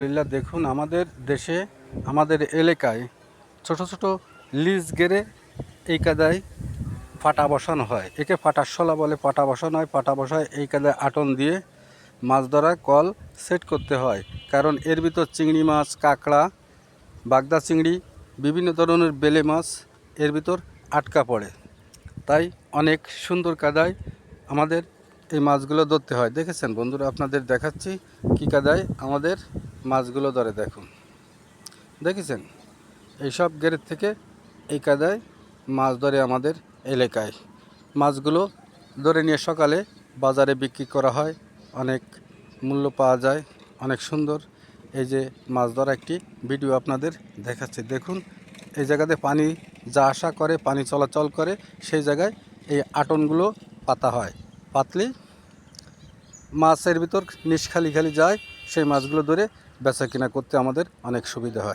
দেখুন আমাদের দেশে আমাদের এলাকায় ছোট ছোট লিজ গেড়ে এই কাদায় পাটা বসানো হয়। একে পাটার শলা বলে। পাটা বসানো হয়, পাটা বসায় এই কাদায় আটন দিয়ে মাছ ধরা কল সেট করতে হয়। কারণ এর ভিতর চিংড়ি মাছ, কাঁকড়া, বাগদা চিংড়ি, বিভিন্ন ধরনের বেলে মাছ এর ভিতর আটকা পড়ে। তাই অনেক সুন্দর কাদায় আমাদের এই মাছগুলো ধরতে হয়। দেখেছেন বন্ধুরা, আপনাদের দেখাচ্ছি কী কাদায় আমাদের মাছগুলো ধরে। দেখুন, দেখেছেন এইসব গেরের থেকে এই কাদায় মাছ ধরে আমাদের এলাকায়। মাছগুলো ধরে নিয়ে সকালে বাজারে বিক্রি করা হয়, অনেক মূল্য পাওয়া যায়, অনেক সুন্দর। এই যে মাছ ধরা একটি ভিডিও আপনাদের দেখাচ্ছি। দেখুন, এই জায়গাতে পানি যা আসা করে, পানি চলাচল করে, সেই জায়গায় এই আটনগুলো পাতা হয়। পাতলি মাছের ভিতর নিশ খালি খালি যায়, সেই মাছগুলো ধরে বেচা কিনা করতে আমাদের অনেক সুবিধা হয়।